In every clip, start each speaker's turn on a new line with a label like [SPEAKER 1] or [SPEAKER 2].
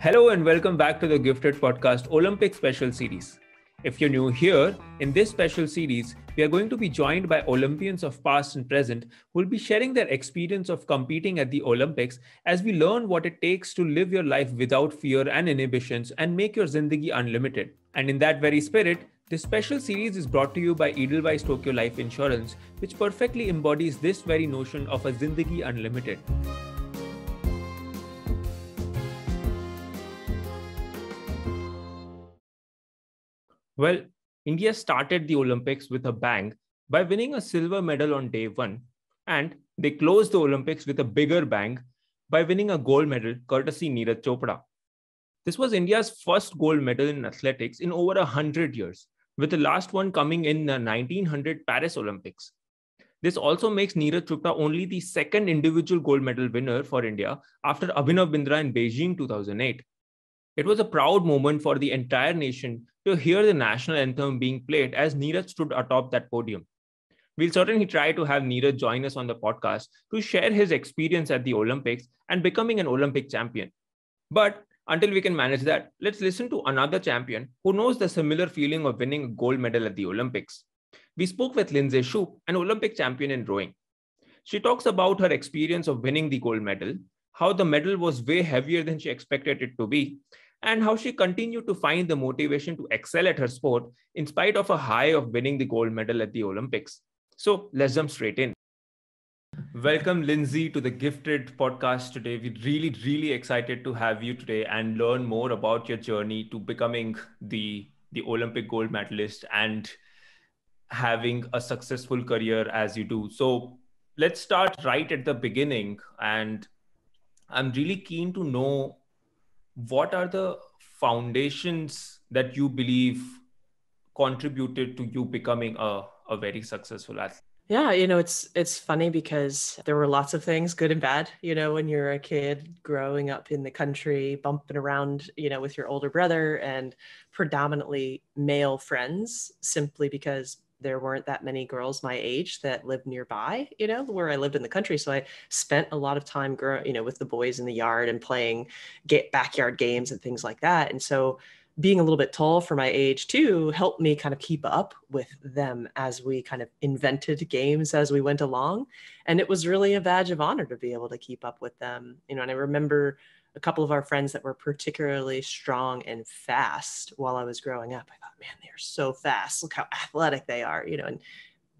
[SPEAKER 1] Hello and welcome back to the Gifted Podcast Olympic Special Series. If you're new here, in this special series, we are going to be joined by Olympians of past and present who will be sharing their experience of competing at the Olympics as we learn what it takes to live your life without fear and inhibitions and make your zindagi unlimited. And in that very spirit, this special series is brought to you by Edelweiss Tokyo Life Insurance, which perfectly embodies this very notion of a zindagi unlimited. Well, India started the Olympics with a bang by winning a silver medal on day one, and they closed the Olympics with a bigger bang by winning a gold medal courtesy Neeraj Chopra. This was India's first gold medal in athletics in over 100 years, with the last one coming in the 1900 Paris Olympics. This also makes Neeraj Chopra only the second individual gold medal winner for India after Abhinav Bindra in Beijing 2008. It was a proud moment for the entire nation to hear the national anthem being played as Neeraj stood atop that podium. We'll certainly try to have Neeraj join us on the podcast to share his experience at the Olympics and becoming an Olympic champion. But until we can manage that, let's listen to another champion who knows the similar feeling of winning a gold medal at the Olympics. We spoke with Lindsay Shoup, an Olympic champion in rowing. She talks about her experience of winning the gold medal, how the medal was way heavier than she expected it to be, and how she continued to find the motivation to excel at her sport in spite of a high of winning the gold medal at the Olympics. So let's jump straight in. Welcome, Lindsay, to the Gifted podcast today. We're really excited to have you today and learn more about your journey to becoming the Olympic gold medalist and having a successful career as you do. So let's start right at the beginning. And I'm really keen to know, what are the foundations that you believe contributed to you becoming a very successful athlete?
[SPEAKER 2] Yeah, it's funny because there were lots of things, good and bad, when you're a kid growing up in the country, bumping around, with your older brother and predominantly male friends, simply because there weren't that many girls my age that lived nearby, where I lived in the country. So I spent a lot of time with the boys in the yard and playing backyard games and things like that. And so being a little bit tall for my age too helped me kind of keep up with them as we kind of invented games as we went along. And it was really a badge of honor to be able to keep up with them. And I remember a couple of our friends that were particularly strong and fast while I was growing up. I thought, man, they are so fast. Look how athletic they are, and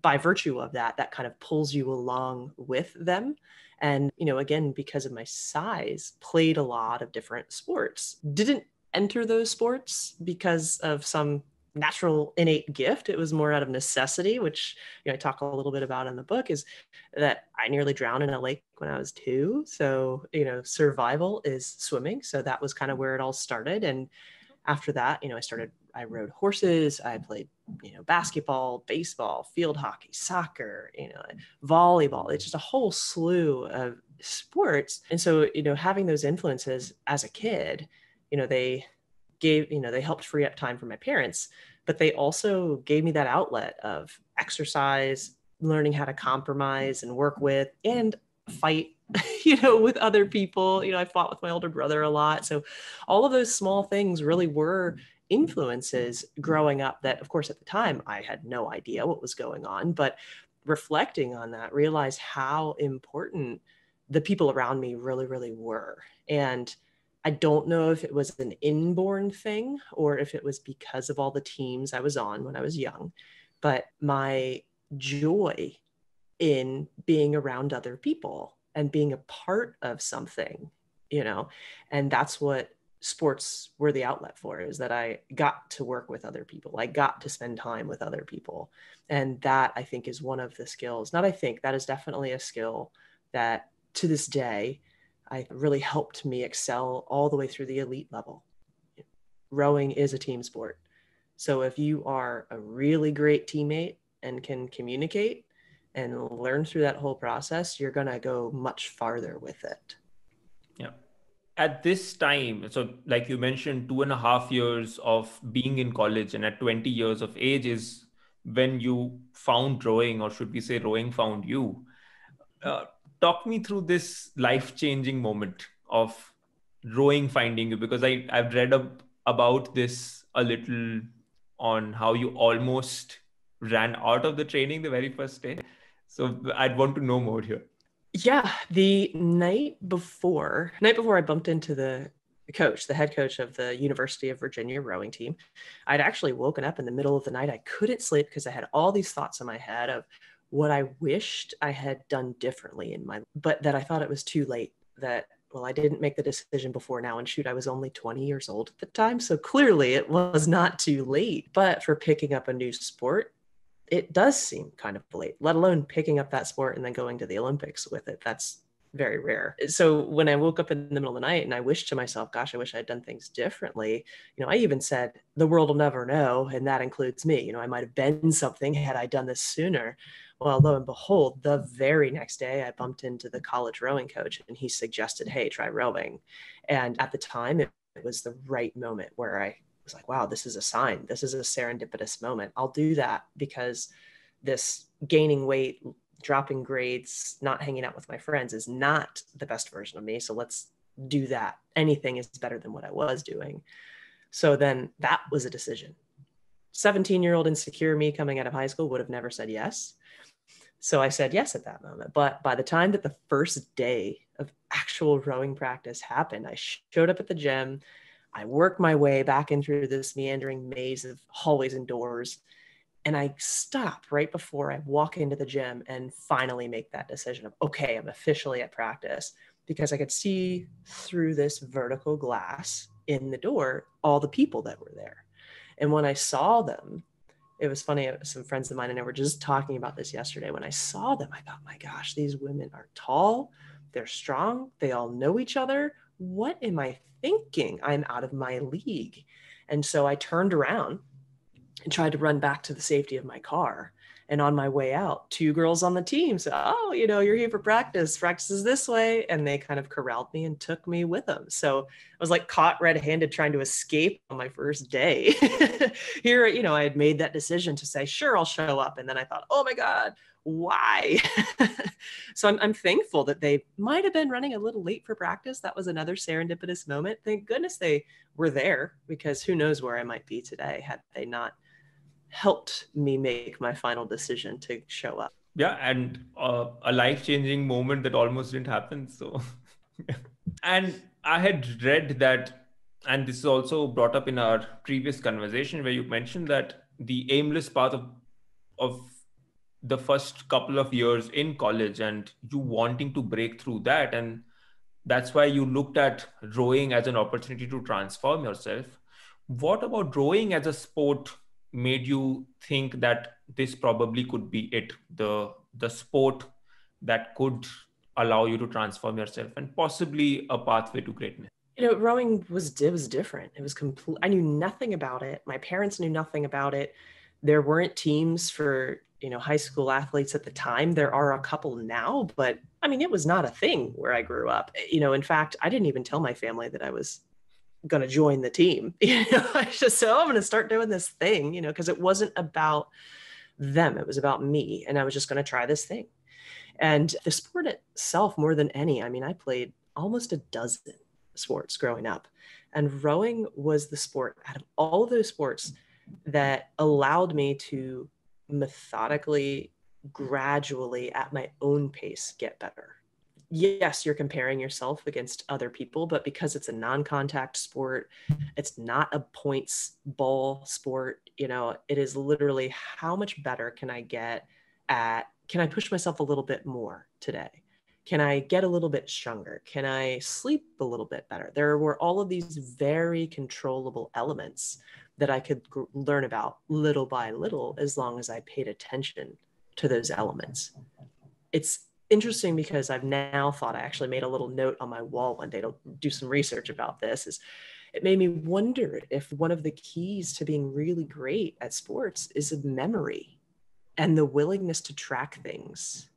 [SPEAKER 2] by virtue of that, that kind of pulls you along with them. And, again, because of my size, played a lot of different sports. Didn't enter those sports because of some natural innate gift. It was more out of necessity, which I talk a little bit about in the book, is that I nearly drowned in a lake when I was 2. So, survival is swimming. So that was kind of where it all started. And after that, I rode horses, I played, basketball, baseball, field hockey, soccer, volleyball. It's just a whole slew of sports. And so, having those influences as a kid, they helped free up time for my parents, but they also gave me that outlet of exercise, learning how to compromise and work with and fight, with other people. I fought with my older brother a lot. So all of those small things really were influences growing up that, of course, at the time I had no idea what was going on, but reflecting on that, realized how important the people around me really were. And I don't know if it was an inborn thing or if it was because of all the teams I was on when I was young, but my joy in being around other people and being a part of something, and that's what sports were the outlet for, is that I got to work with other people. I got to spend time with other people. And that, I think, is one of the skills. That is definitely a skill that to this day, I really helped me excel all the way through the elite level. Rowing is a team sport. So if you are a really great teammate and can communicate and learn through that whole process, you're going to go much farther with it.
[SPEAKER 1] Yeah. At this time, so like you mentioned, 2.5 years of being in college, and at 20 years of age is when you found rowing, or should we say rowing found you. Talk me through this life-changing moment of rowing finding you? Because I've read about this a little on how you almost ran out of the training the very first day. So I'd want to know more here.
[SPEAKER 2] Yeah, the night before I bumped into the coach, the head coach of the University of Virginia rowing team, I'd actually woken up in the middle of the night. I couldn't sleep because I had all these thoughts in my head of what I wished I had done differently but that I thought it was too late. That, well, I didn't make the decision before now, and shoot, I was only 20 years old at the time, so clearly it was not too late. But for picking up a new sport, it does seem kind of late, let alone picking up that sport and then going to the Olympics with it. That's very rare. So when I woke up in the middle of the night and I wished to myself, gosh, I wish I had done things differently. I even said, the world will never know. And that includes me. I might have been something had I done this sooner. Well, lo and behold, the very next day I bumped into the college rowing coach and he suggested, hey, try rowing. And at the time, it was the right moment where I was like, wow, this is a sign. This is a serendipitous moment. I'll do that because this gaining weight, dropping grades, not hanging out with my friends is not the best version of me. So let's do that. Anything is better than what I was doing. So then that was a decision. 17-year-old insecure me coming out of high school would have never said yes. So I said yes at that moment. But by the time that the first day of actual rowing practice happened, I showed up at the gym. I work my way back in through this meandering maze of hallways and doors. And I stop right before I walk into the gym and finally make that decision of, okay, I'm officially at practice, because I could see through this vertical glass in the door all the people that were there. And when I saw them, it was funny. Some friends of mine and I were just talking about this yesterday. When I saw them, I thought, my gosh, these women are tall. They're strong. They all know each other. What am I thinking? I'm out of my league. And so I turned around and tried to run back to the safety of my car. And on my way out, two girls on the team said, oh, you're here for practice. Practice is this way. And they kind of corralled me and took me with them. So I was like caught red-handed trying to escape on my first day. Here, I had made that decision to say, sure, I'll show up. And then I thought, oh my God, why? So I'm thankful that they might have been running a little late for practice. That was another serendipitous moment. Thank goodness they were there, because who knows where I might be today had they not helped me make my final decision to show up.
[SPEAKER 1] Yeah, and a life-changing moment that almost didn't happen. So, and I had read that, and this is also brought up in our previous conversation where you mentioned that the aimless path of the first couple of years in college and you wanting to break through that, and that's why you looked at rowing as an opportunity to transform yourself. What about rowing as a sport made you think that this probably could be it, the sport that could allow you to transform yourself and possibly a pathway to greatness?
[SPEAKER 2] Rowing was different. It was complete. I knew nothing about it. My parents knew nothing about it. There weren't teams for, high school athletes at the time. There are a couple now, but I mean, it was not a thing where I grew up. In fact, I didn't even tell my family that I was going to join the team. I just said, I'm going to start doing this thing, because it wasn't about them. It was about me. And I was just going to try this thing. And the sport itself, more than any, I mean, I played almost a dozen sports growing up. And rowing was the sport out of all of those sports that allowed me to methodically, gradually, at my own pace, get better. Yes, you're comparing yourself against other people, but because it's a non-contact sport, it's not a points ball sport, it is literally how much better can I get at, can I push myself a little bit more today? Can I get a little bit stronger? Can I sleep a little bit better? There were all of these very controllable elements that I could learn about little by little, as long as I paid attention to those elements. It's interesting because I've now thought, I actually made a little note on my wall one day to do some research about this, is it made me wonder if one of the keys to being really great at sports is memory and the willingness to track things.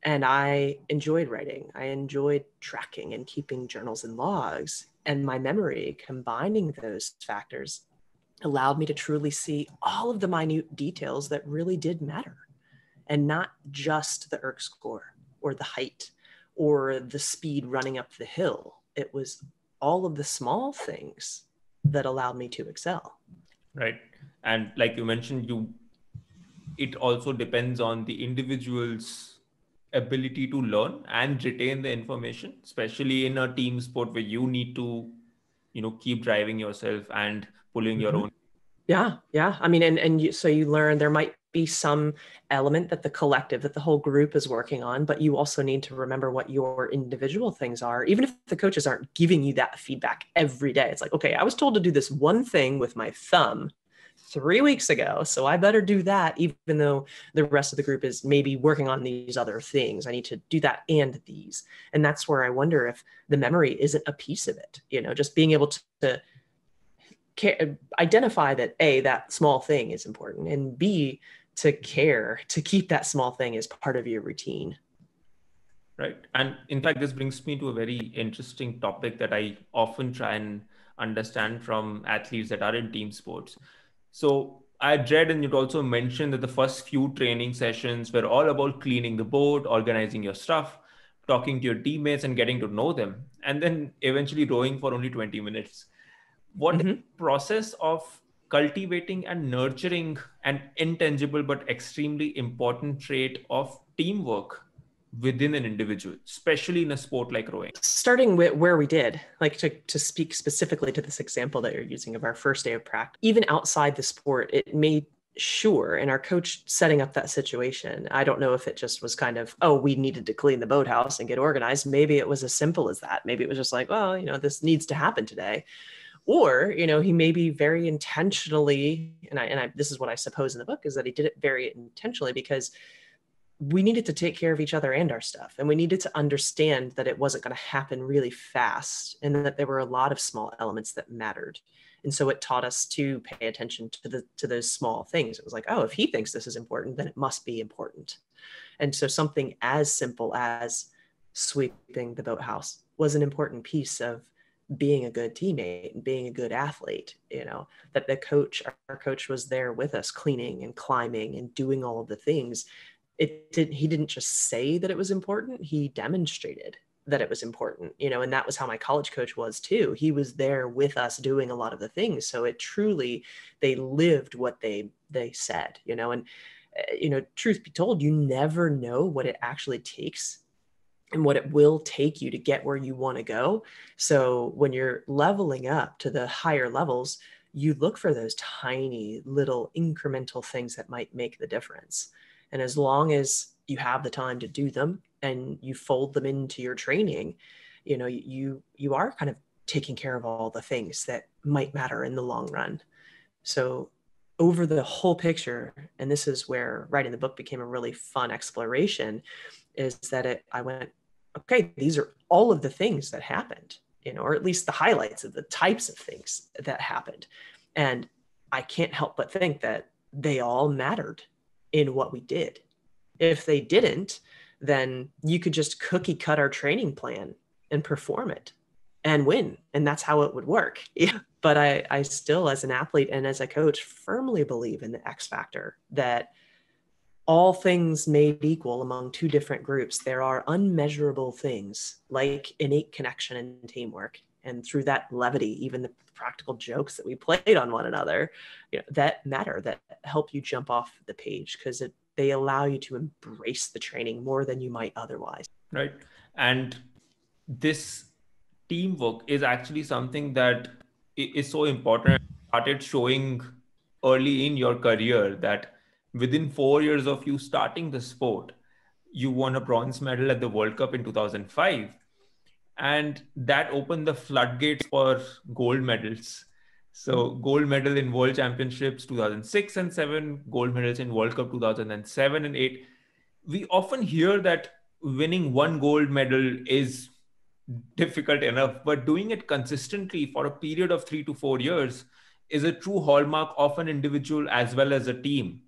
[SPEAKER 2] And I enjoyed writing. I enjoyed tracking and keeping journals and logs. And my memory, combining those factors, allowed me to truly see all of the minute details that really did matter, and not just the ERC score or the height or the speed running up the hill. It was all of the small things that allowed me to excel.
[SPEAKER 1] Right. And like you mentioned, it also depends on the individual's ability to learn and retain the information, especially in a team sport where you need to, keep driving yourself and pulling your own.
[SPEAKER 2] Yeah. Yeah. I mean, so you learn there might be some element that the collective, that the whole group is working on, but you also need to remember what your individual things are, even if the coaches aren't giving you that feedback every day. It's like, okay, I was told to do this one thing with my thumb 3 weeks ago, so I better do that, even though the rest of the group is maybe working on these other things. I need to do that and these. And that's where I wonder if the memory isn't a piece of it, just being able to identify that A, that small thing is important, and B, to care to keep that small thing as part of your routine.
[SPEAKER 1] Right. And in fact, this brings me to a very interesting topic that I often try and understand from athletes that are in team sports. So I read, and you'd also mentioned that the first few training sessions were all about cleaning the boat, organizing your stuff, talking to your teammates and getting to know them, and then eventually rowing for only 20 minutes. What is the process of cultivating and nurturing an intangible but extremely important trait of teamwork within an individual, especially in a sport like rowing?
[SPEAKER 2] Starting with where we did, like to speak specifically to this example that you're using of our first day of practice, even outside the sport, it made sure, and our coach setting up that situation, I don't know if it just was kind of, oh, we needed to clean the boathouse and get organized. Maybe it was as simple as that. Maybe it was just like, well, this needs to happen today. Or, he may be very intentionally, and this is what I suppose in the book, is that he did it very intentionally because we needed to take care of each other and our stuff. And we needed to understand that it wasn't going to happen really fast and that there were a lot of small elements that mattered. And so it taught us to pay attention to those small things. It was like, oh, if he thinks this is important, then it must be important. And so something as simple as sweeping the boathouse was an important piece of being a good teammate and being a good athlete, that our coach was there with us, cleaning and climbing and doing all of the things. He didn't just say that it was important, he demonstrated that it was important, and that was how my college coach was too. He was there with us doing a lot of the things. So it truly, they lived what they said, and, truth be told, you never know what it actually takes and what it will take you to get where you want to go. So when you're leveling up to the higher levels, you look for those tiny little incremental things that might make the difference. And as long as you have the time to do them and you fold them into your training, you are kind of taking care of all the things that might matter in the long run. So over the whole picture, and this is where writing the book became a really fun exploration, is that I went, okay, these are all of the things that happened, or at least the highlights of the types of things that happened. And I can't help but think that they all mattered in what we did. If they didn't, then you could just cookie cut our training plan and perform it and win. And that's how it would work. Yeah. But I still, as an athlete and as a coach, firmly believe in the X factor, that all things made equal among two different groups, there are unmeasurable things like innate connection and teamwork. And through that levity, even the practical jokes that we played on one another, that matter, that help you jump off the page, because they allow you to embrace the training more than you might otherwise.
[SPEAKER 1] Right. And this teamwork is actually something that is so important. Started showing early in your career that within 4 years of you starting the sport, you won a bronze medal at the World Cup in 2005. And that opened the floodgates for gold medals. So gold medal in World Championships 2006 and 7, gold medals in World Cup 2007 and 8. We often hear that winning one gold medal is difficult enough, but doing it consistently for a period of 3 to 4 years is a true hallmark of an individual as well as a team.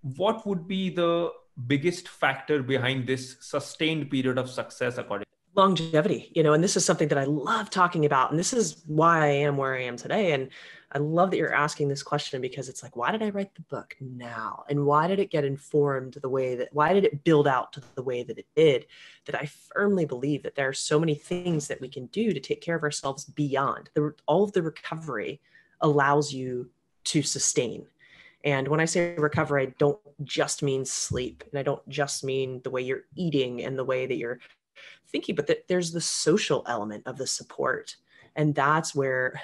[SPEAKER 1] What would be the biggest factor behind this sustained period of success according?
[SPEAKER 2] Longevity, and this is something that I love talking about. And this is why I am where I am today. And I love that you're asking this question, because it's like, why did I write the book now? And why did it get informed why did it build out to the way that it did? That I firmly believe that there are so many things that we can do to take care of ourselves beyond. All of the recovery allows you to sustain. And when I say recovery, I don't just mean sleep. And I don't just mean the way you're eating and the way that you're thinking, but that there's the social element of the support. And that's where,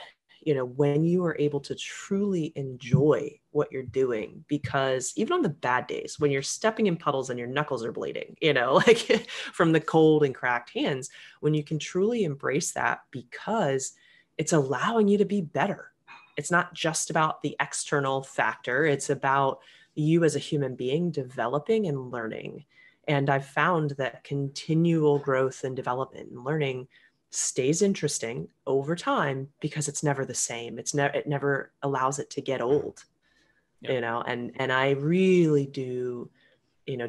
[SPEAKER 2] when you are able to truly enjoy what you're doing, because even on the bad days, when you're stepping in puddles and your knuckles are bleeding, like from the cold and cracked hands, when you can truly embrace that, because it's allowing you to be better. It's not just about the external factor. It's about you as a human being developing and learning. And I've found that continual growth and development and learning stays interesting over time, because it's never the same. It never allows it to get old, and I really do,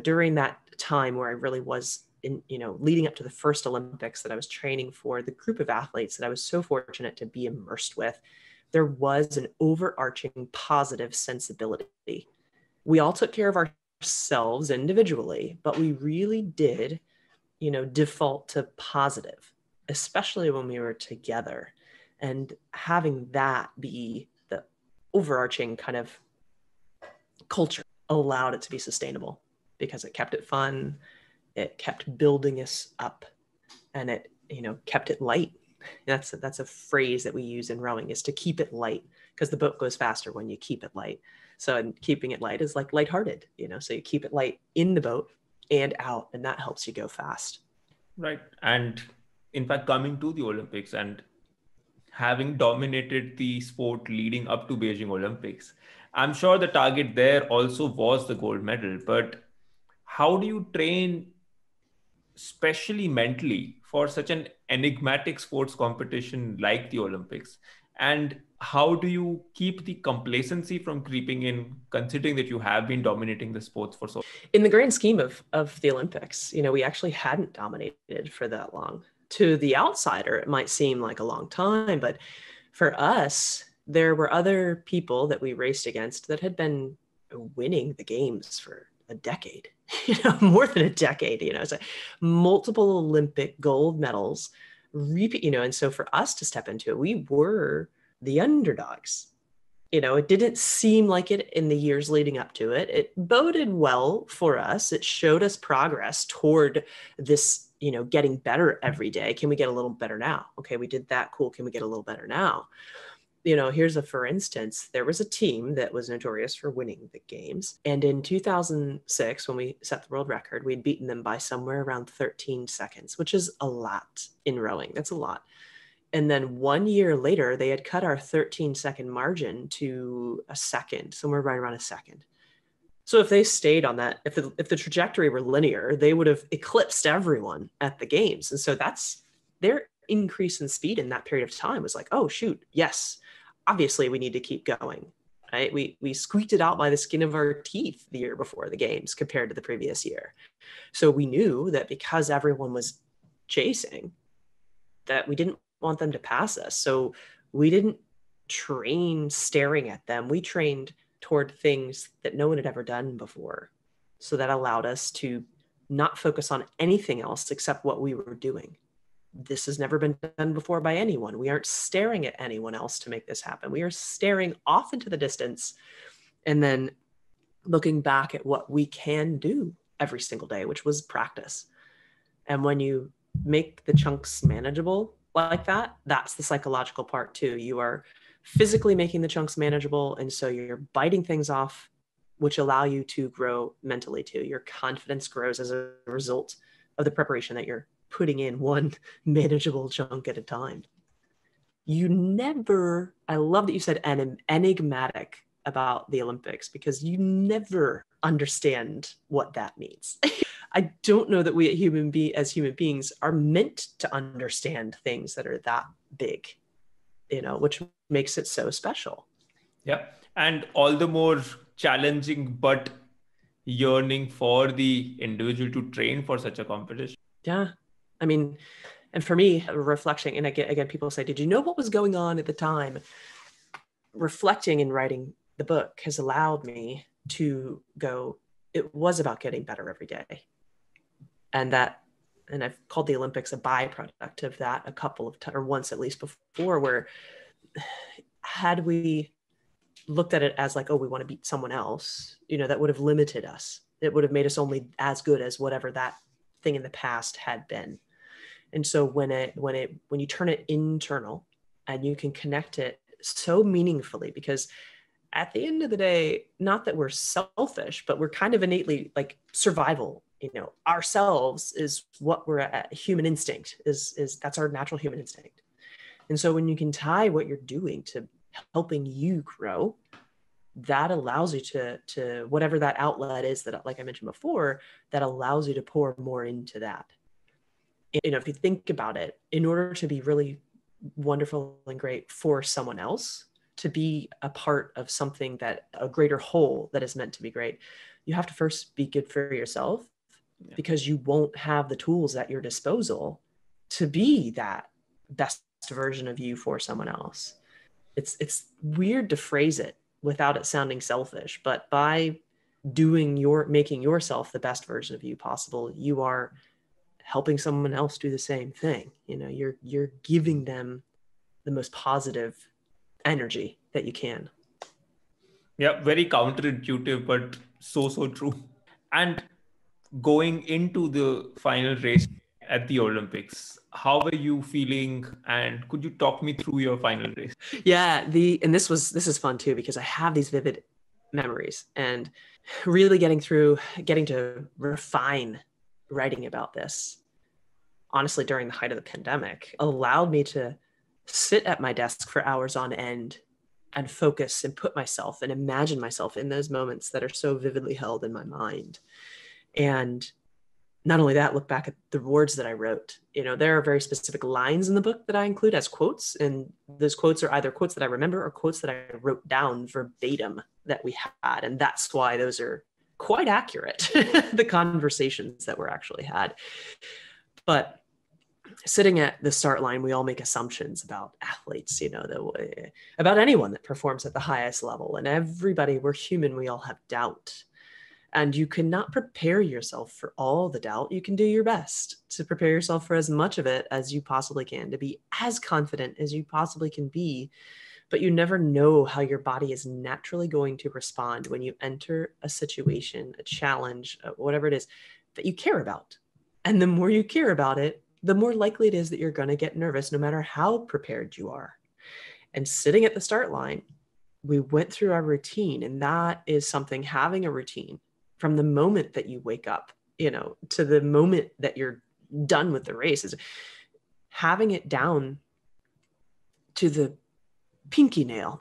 [SPEAKER 2] during that time where I really was in, leading up to the first Olympics that I was training for, the group of athletes that I was so fortunate to be immersed with, there was an overarching positive sensibility. We all took care of ourselves individually, but we really did, default to positive, especially when we were together. And having that be the overarching kind of culture allowed it to be sustainable, because it kept it fun, it kept building us up, and it, kept it light. That's a phrase that we use in rowing, is to keep it light, because the boat goes faster when you keep it light. So, and keeping it light is like lighthearted, so you keep it light in the boat and out, and that helps you go fast.
[SPEAKER 1] Right. And in fact, coming to the Olympics and having dominated the sport leading up to Beijing Olympics, I'm sure the target there also was the gold medal. But how do you train, especially mentally, for such an enigmatic sports competition like the Olympics? And how do you keep the complacency from creeping in, considering that you have been dominating the sports for so long?
[SPEAKER 2] In the grand scheme of the Olympics, we actually hadn't dominated for that long. To the outsider, it might seem like a long time, but for us, there were other people that we raced against that had been winning the games for a decade, more than a decade, it's like multiple Olympic gold medals, repeat, and so for us to step into it, we were the underdogs. It didn't seem like it in the years leading up to it. It boded well for us. It showed us progress toward this, getting better every day. Can we get a little better now? Okay, we did that. Cool. Can we get a little better now? Here's for instance, there was a team that was notorious for winning the games. And in 2006, when we set the world record, we'd beaten them by somewhere around 13 seconds, which is a lot in rowing. That's a lot. And then 1 year later, they had cut our 13-second margin to a second, somewhere right around a second. So if they stayed on that, if the trajectory were linear, they would have eclipsed everyone at the games. And so that's their increase in speed in that period of time was like, oh, shoot, yes, obviously we need to keep going, right? We squeaked it out by the skin of our teeth the year before the games compared to the previous year. So we knew that because everyone was chasing, that we didn't want them to pass us. So we didn't train staring at them. We trained toward things that no one had ever done before. So that allowed us to not focus on anything else except what we were doing. This has never been done before by anyone. We aren't staring at anyone else to make this happen. We are staring off into the distance and then looking back at what we can do every single day, which was practice. And when you make the chunks manageable like that, that's the psychological part too. You are physically making the chunks manageable. And so you're biting things off, which allow you to grow mentally too. Your confidence grows as a result of the preparation that you're putting in one manageable chunk at a time. I love that you said enigmatic about the Olympics, because you never understand what that means. I don't know that we as human beings are meant to understand things that are that big, which makes it so special.
[SPEAKER 1] Yeah. And all the more challenging, but yearning for the individual to train for such a competition.
[SPEAKER 2] Yeah. I mean, and for me, reflection, and again, people say, did you know what was going on at the time? reflecting and writing the book has allowed me to go, it was about getting better every day. And I've called the Olympics a byproduct of that a couple of times, or once at least before, where had we looked at it as like, oh, we want to beat someone else, that would have limited us. It would have made us only as good as whatever that thing in the past had been. And so when you turn it internal and you can connect it so meaningfully, because at the end of the day, not that we're selfish, but we're kind of innately like survival, ourselves is what we're at. Human instinct is that's our natural human instinct. And so when you can tie what you're doing to helping you grow, that allows you to whatever that outlet is that, like I mentioned before, that allows you to pour more into that. If you think about it, in order to be really wonderful and great for someone else, to be a part of something that a greater whole that is meant to be great, you have to first be good for yourself, because you won't have the tools at your disposal to be that best version of you for someone else. It's weird to phrase it without it sounding selfish, but by making yourself the best version of you possible, you are helping someone else do the same thing. You're giving them the most positive energy that you can.
[SPEAKER 1] Yeah, very counterintuitive, but so true. And going into the final race at the Olympics, how were you feeling? And could you talk me through your final race?
[SPEAKER 2] Yeah, and this is fun too, because I have these vivid memories, and really getting to refine writing about this, honestly, during the height of the pandemic, allowed me to sit at my desk for hours on end and focus and put myself and imagine myself in those moments that are so vividly held in my mind. And not only that, look back at the words that I wrote. There are very specific lines in the book that I include as quotes. And those quotes are either quotes that I remember or quotes that I wrote down verbatim that we had. And that's why those are quite accurate, the conversations that were actually had. But sitting at the start line, we all make assumptions about athletes, about anyone that performs at the highest level. And everybody, we're human, we all have doubt. And you cannot prepare yourself for all the doubt. You can do your best to prepare yourself for as much of it as you possibly can, to be as confident as you possibly can be. But you never know how your body is naturally going to respond when you enter a situation, a challenge, whatever it is that you care about. And the more you care about it, the more likely it is that you're going to get nervous, no matter how prepared you are. And sitting at the start line, we went through our routine. And that is something, having a routine from the moment that you wake up, to the moment that you're done with the race, is having it down to the pinky nail,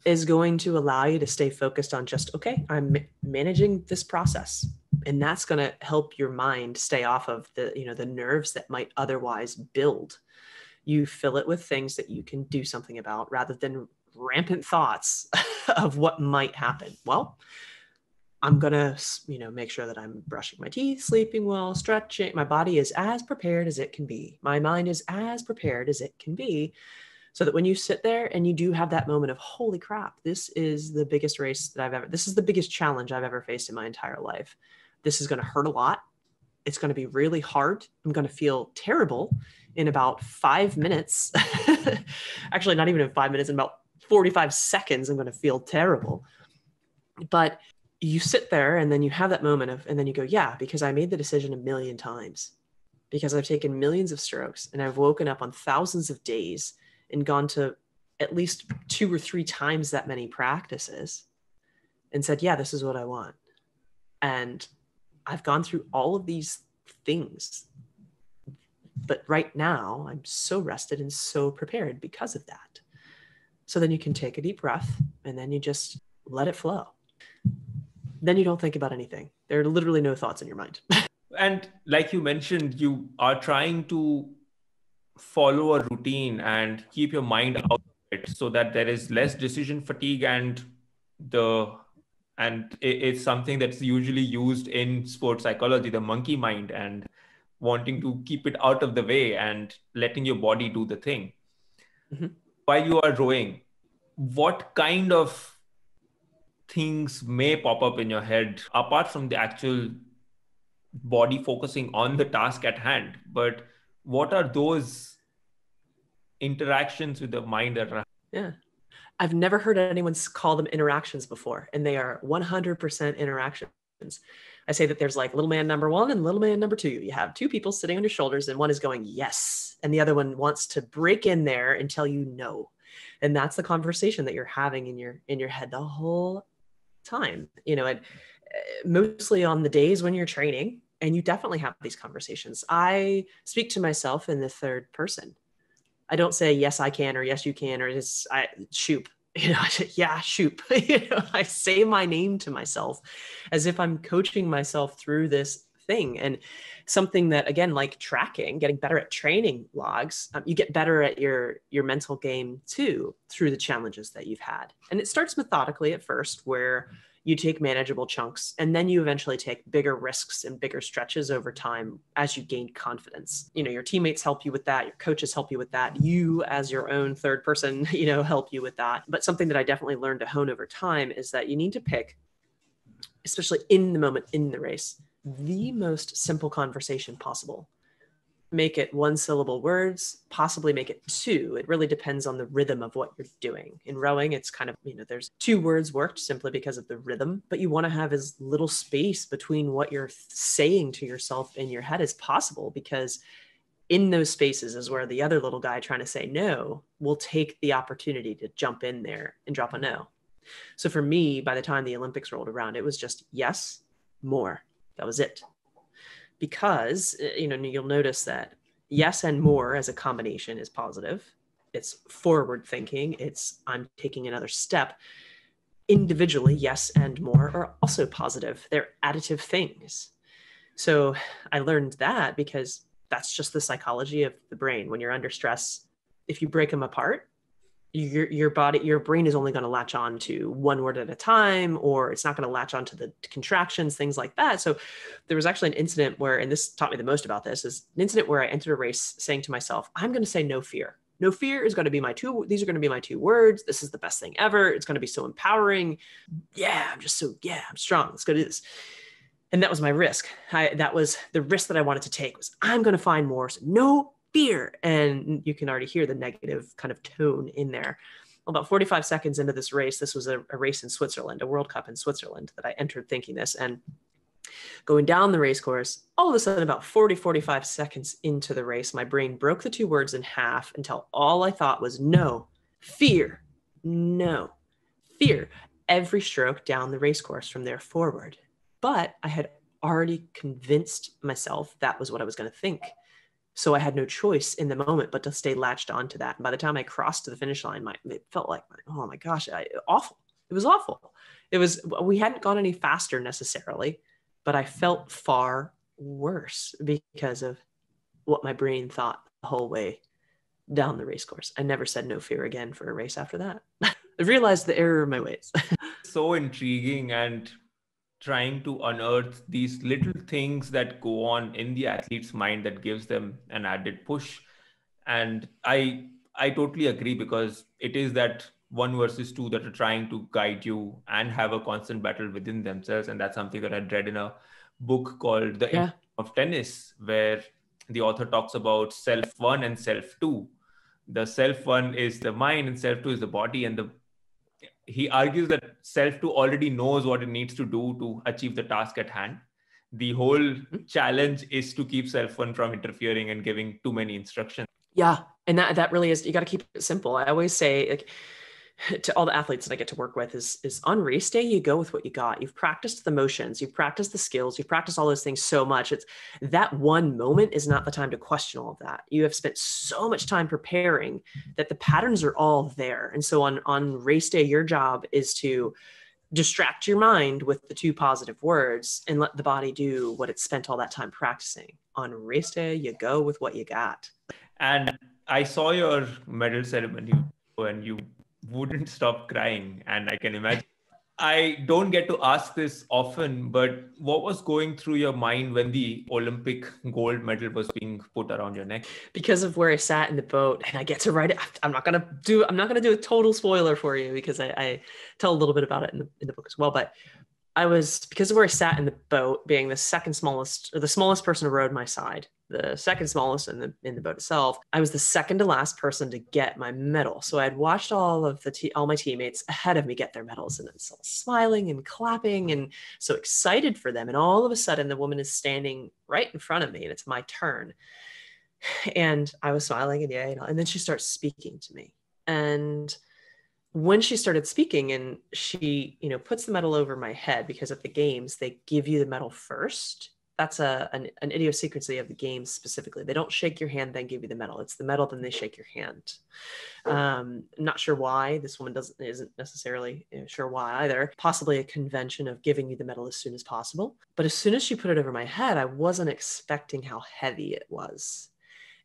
[SPEAKER 2] is going to allow you to stay focused on just, okay, I'm managing this process. And that's going to help your mind stay off of the nerves that might otherwise build. You fill it with things that you can do something about, rather than rampant thoughts of what might happen. Well, I'm going to, make sure that I'm brushing my teeth, sleeping well, stretching. My body is as prepared as it can be. My mind is as prepared as it can be. So that when you sit there and you do have that moment of, holy crap, this is the biggest race that this is the biggest challenge I've ever faced in my entire life. This is going to hurt a lot. It's going to be really hard. I'm going to feel terrible in about 5 minutes. Actually, not even in 5 minutes, in about 45 seconds, I'm going to feel terrible. But you sit there and then you have that moment and then you go, yeah, because I made the decision 1,000,000 times, because I've taken millions of strokes and I've woken up on thousands of days and gone to at least 2 or 3 times that many practices and said, yeah, this is what I want. And I've gone through all of these things, but right now I'm so rested and so prepared because of that. So then you can take a deep breath and then you just let it flow. Then you don't think about anything. There are literally no thoughts in your mind.
[SPEAKER 1] And like you mentioned, you are trying to follow a routine and keep your mind out of it so that there is less decision fatigue, and it's something that's usually used in sports psychology, the monkey mind, and wanting to keep it out of the way and letting your body do the thing. Mm-hmm. While you are rowing, what kind of things may pop up in your head apart from the actual body focusing on the task at hand? But what are those interactions with the mind that are?
[SPEAKER 2] Yeah. I've never heard anyone call them interactions before, and they are 100% interactions. I say that there's like little man number one and little man number two. You have two people sitting on your shoulders, and one is going, yes. And the other one wants to break in there and tell you no. And that's the conversation that you're having in your head the whole time. And mostly on the days when you're training, and you definitely have these conversations. I speak to myself in the third person. I don't say, yes, I can, or yes, you can, or shoop. I say, yeah, shoop. I say my name to myself as if I'm coaching myself through this thing. And something that, again, like tracking, getting better at training logs, you get better at your mental game too, through the challenges that you've had. And it starts methodically at first, where you take manageable chunks, and then you eventually take bigger risks and bigger stretches over time as you gain confidence. Your teammates help you with that. Your coaches help you with that. You, as your own third person, help you with that. But something that I definitely learned to hone over time is that you need to pick, especially in the moment, in the race, the most simple conversation possible. Make it one syllable words, possibly make it two. It really depends on the rhythm of what you're doing. In rowing, it's kind of, there's two words worked simply because of the rhythm, but you want to have as little space between what you're saying to yourself in your head as possible, because in those spaces is where the other little guy trying to say no will take the opportunity to jump in there and drop a no. So for me, by the time the Olympics rolled around, it was just yes, more. That was it. Because, you'll notice that yes and more as a combination is positive. It's forward thinking. It's I'm taking another step. Individually, yes and more are also positive. They're additive things. So I learned that because that's just the psychology of the brain. When you're under stress, if you break them apart, your brain is only going to latch on to one word at a time, or it's not going to latch on to the contractions, things like that. So there was actually an incident where, and this taught me the most about this, is an incident where I entered a race saying to myself, I'm going to say no fear. No fear is going to be these are going to be my two words. This is the best thing ever. It's going to be so empowering. Yeah, I'm strong. Let's go do this. And that was my risk. That was the risk that I wanted to take, was I'm going to find more. So no fear. And you can already hear the negative kind of tone in there. About 45 seconds into this race, this was a race in Switzerland, a World Cup in Switzerland, that I entered thinking this. And going down the race course, all of a sudden, about 45 seconds into the race, my brain broke the two words in half until all I thought was no, fear, no, fear, every stroke down the race course from there forward. But I had already convinced myself that was what I was going to think. So I had no choice in the moment but to stay latched onto that. And by the time I crossed to the finish line, it felt like, oh my gosh, awful. It was awful. We hadn't gone any faster necessarily, but I felt far worse because of what my brain thought the whole way down the race course. I never said no fear again for a race after that. I realized the error of my ways.
[SPEAKER 1] So intriguing, and trying to unearth these little things that go on in the athlete's mind that gives them an added push. And I totally agree, because it is that one versus two that are trying to guide you and have a constant battle within themselves. And that's something that I read in a book called The Art of Tennis, where the author talks about self one and self two. The self one is the mind and self two is the body. And he argues that self two already knows what it needs to do to achieve the task at hand. The whole challenge is to keep self one from interfering and giving too many instructions.
[SPEAKER 2] Yeah. And that really is, you got to keep it simple. I always say, like, to all the athletes that I get to work with, is on race day, you go with what you got. You've practiced the motions, you've practiced the skills, you've practiced all those things so much. It's that one moment is not the time to question all of that. You have spent so much time preparing that the patterns are all there. And so on race day, your job is to distract your mind with the two positive words and let the body do what it's spent all that time practicing. On race day, you go with what you got.
[SPEAKER 1] And I saw your medal ceremony and you wouldn't stop crying. And I can imagine I don't get to ask this often, but what was going through your mind when the Olympic gold medal was being put around your neck?
[SPEAKER 2] Because of where I sat in the boat, and I get to write it. I'm not gonna do a total spoiler for you, because I tell a little bit about it in the book as well. But because of where I sat in the boat, being the second smallest, or the smallest person who rowed my side, the second smallest in the boat itself, I was the second to last person to get my medal. So I had watched all my teammates ahead of me get their medals, and I was smiling and clapping and so excited for them. And all of a sudden, the woman is standing right in front of me, and it's my turn. And I was smiling and yay, and then she starts speaking to me. And when she started speaking, and she, puts the medal over my head, because at the games, they give you the medal first. That's an idiosyncrasy of the games specifically. They don't shake your hand, then give you the medal. It's the medal, then they shake your hand. I'm not sure why. This woman isn't necessarily sure why either. Possibly a convention of giving you the medal as soon as possible. But as soon as she put it over my head, I wasn't expecting how heavy it was.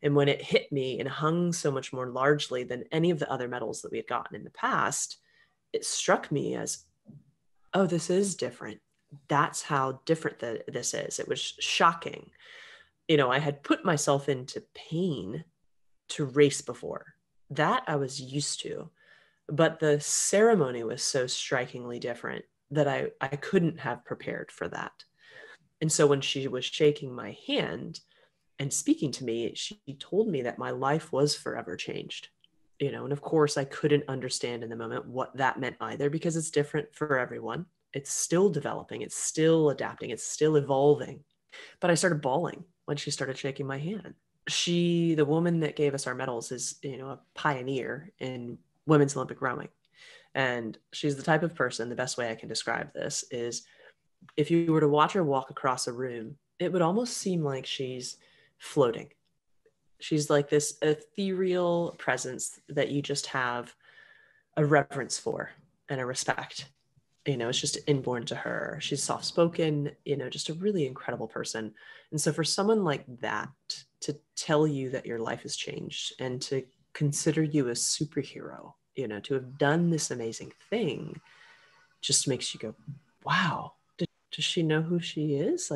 [SPEAKER 2] And when it hit me and hung so much more largely than any of the other medals that we had gotten in the past, it struck me as, oh, this is different. That's how different this is. It was shocking. I had put myself into pain to race before. That I was used to. But the ceremony was so strikingly different that I couldn't have prepared for that. And so when she was shaking my hand and speaking to me, she told me that my life was forever changed. And of course I couldn't understand in the moment what that meant either, because it's different for everyone. It's still developing, it's still adapting, it's still evolving. But I started bawling when she started shaking my hand. The woman that gave us our medals, is, a pioneer in women's Olympic rowing. And she's the type of person, the best way I can describe this is, if you were to watch her walk across a room, it would almost seem like she's floating. She's like this ethereal presence that you just have a reverence for and a respect. It's just inborn to her. She's soft-spoken, just a really incredible person. And so for someone like that to tell you that your life has changed and to consider you a superhero, to have done this amazing thing, just makes you go, wow, does she know who she is?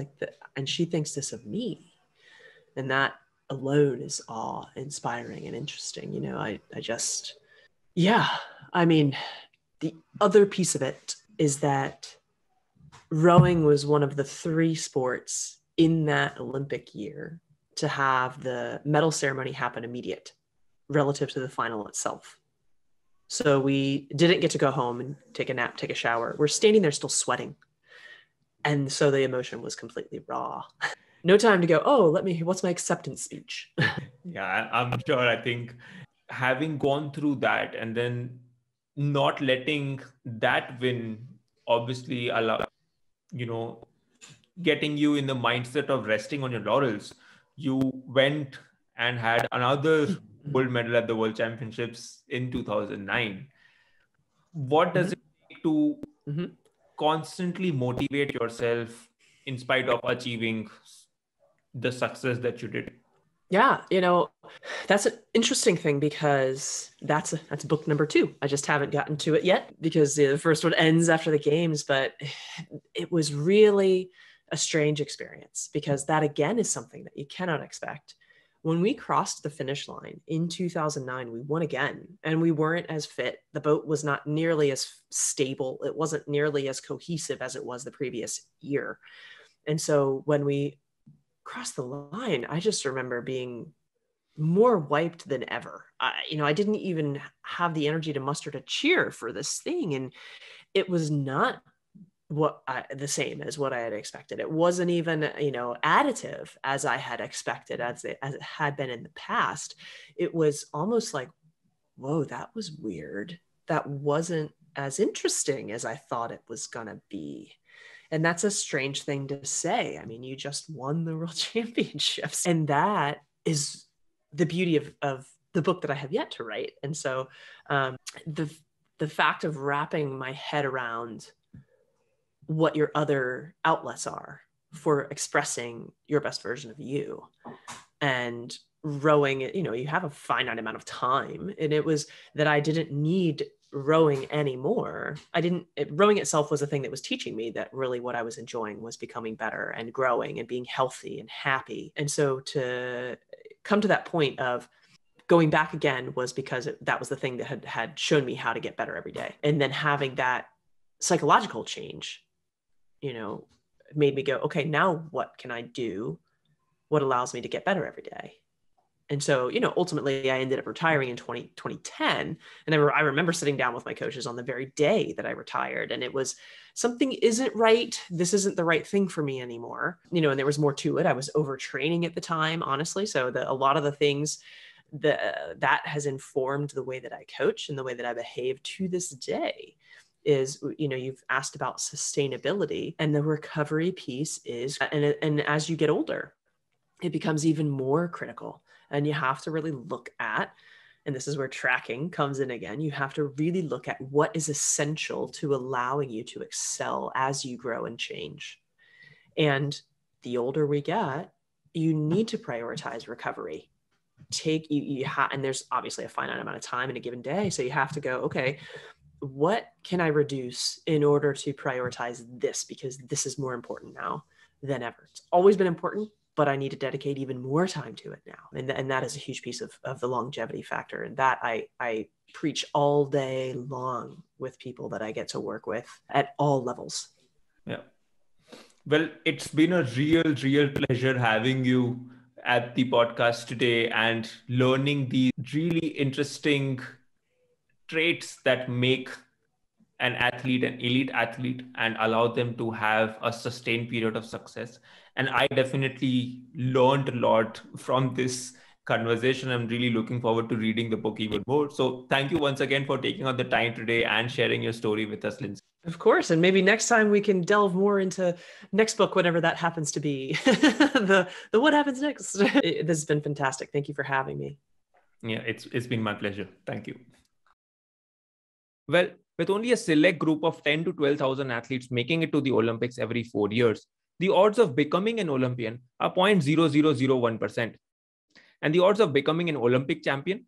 [SPEAKER 2] And she thinks this of me. And that alone is awe-inspiring and interesting. The other piece of it is that rowing was one of the 3 sports in that Olympic year to have the medal ceremony happen immediate relative to the final itself. So we didn't get to go home and take a nap, take a shower. We're standing there still sweating. And so the emotion was completely raw. No time to go, what's my acceptance speech?
[SPEAKER 1] Yeah, I'm sure. I think having gone through that and then not letting that win obviously allow, getting you in the mindset of resting on your laurels. You went and had another gold medal at the World Championships in 2009. What does it take to constantly motivate yourself in spite of achieving the success that you did?
[SPEAKER 2] Yeah, that's an interesting thing, because that's book number 2. I just haven't gotten to it yet because the first one ends after the games, but it was really a strange experience, because that again is something that you cannot expect. When we crossed the finish line in 2009, we won again, and we weren't as fit. The boat was not nearly as stable. It wasn't nearly as cohesive as it was the previous year. And so when we crossed the line, I just remember being more wiped than ever. I didn't even have the energy to muster to cheer for this thing. And it was not the same as what I had expected. It wasn't even, additive as I had expected, as it had been in the past. It was almost like, whoa, that was weird. That wasn't as interesting as I thought it was going to be. And that's a strange thing to say. I mean, you just won the World Championships. And that is the beauty of the book that I have yet to write. And so the fact of wrapping my head around what your other outlets are for expressing your best version of you, and rowing, you have a finite amount of time. And it was that I didn't need rowing anymore. Rowing itself was a thing that was teaching me that really what I was enjoying was becoming better and growing and being healthy and happy. And so to come to that point of going back again was because that was the thing that had shown me how to get better every day. And then having that psychological change, made me go, okay, now what can I do? What allows me to get better every day? And so, ultimately I ended up retiring in 2010. And I remember sitting down with my coaches on the very day that I retired. And it was, something isn't right. This isn't the right thing for me anymore. And there was more to it. I was overtraining at the time, honestly. So a lot of the things that has informed the way that I coach and the way that I behave to this day is, you've asked about sustainability, and the recovery piece is, and as you get older, it becomes even more critical. And you have to really look at, and this is where tracking comes in again, you have to really look at what is essential to allowing you to excel as you grow and change. And the older we get, you need to prioritize recovery. And there's obviously a finite amount of time in a given day. So you have to go, okay, what can I reduce in order to prioritize this? Because this is more important now than ever. It's always been important, but I need to dedicate even more time to it now. And that is a huge piece of the longevity factor. And that I preach all day long with people that I get to work with at all levels.
[SPEAKER 1] Yeah. Well, it's been a real pleasure having you at the podcast today and learning the really interesting traits that make an athlete an elite athlete and allow them to have a sustained period of success. And I definitely learned a lot from this conversation. I'm really looking forward to reading the book even more. So thank you once again for taking out the time today and sharing your story with us, Lindsay.
[SPEAKER 2] Of course. And maybe next time we can delve more into next book, whatever that happens to be. the what happens next. This has been fantastic. Thank you for having me.
[SPEAKER 1] Yeah, it's been my pleasure. Thank you. Well, with only a select group of 10 to 12,000 athletes making it to the Olympics every 4 years, the odds of becoming an Olympian are 0.0001%. And the odds of becoming an Olympic champion,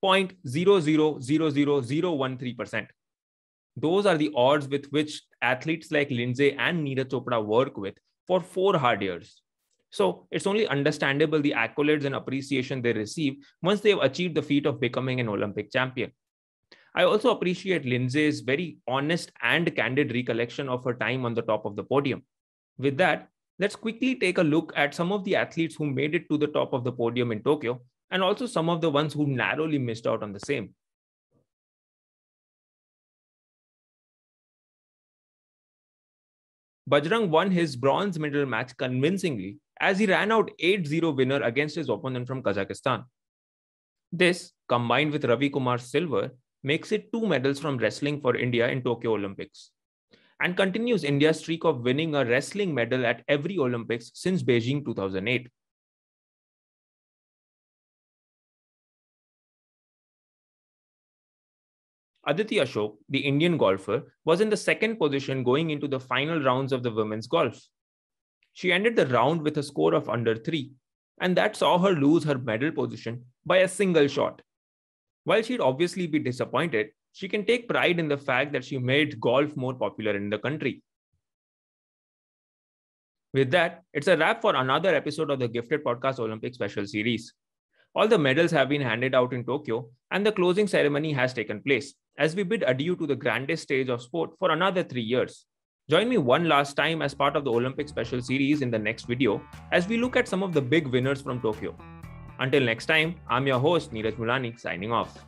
[SPEAKER 1] 0.0000013%. Those are the odds with which athletes like Lindsay and Neeraj Chopra work with for 4 hard years. So it's only understandable the accolades and appreciation they receive once they've achieved the feat of becoming an Olympic champion. I also appreciate Lindsay's very honest and candid recollection of her time on the top of the podium. With that, let's quickly take a look at some of the athletes who made it to the top of the podium in Tokyo, and also some of the ones who narrowly missed out on the same. Bajrang won his bronze medal match convincingly as he ran out 8-0 winner against his opponent from Kazakhstan. This, combined with Ravi Kumar's silver, makes it 2 medals from wrestling for India in Tokyo Olympics, and continues India's streak of winning a wrestling medal at every Olympics since Beijing 2008. Aditi Ashok, the Indian golfer, was in the second position going into the final rounds of the women's golf. She ended the round with a score of under 3, and that saw her lose her medal position by a single shot. While she'd obviously be disappointed, she can take pride in the fact that she made golf more popular in the country. With that, it's a wrap for another episode of the Gifted Podcast Olympic Special Series. All the medals have been handed out in Tokyo, and the closing ceremony has taken place as we bid adieu to the grandest stage of sport for another 3 years. Join me one last time as part of the Olympic Special Series in the next video as we look at some of the big winners from Tokyo. Until next time, I'm your host, Neeraj Mulani, signing off.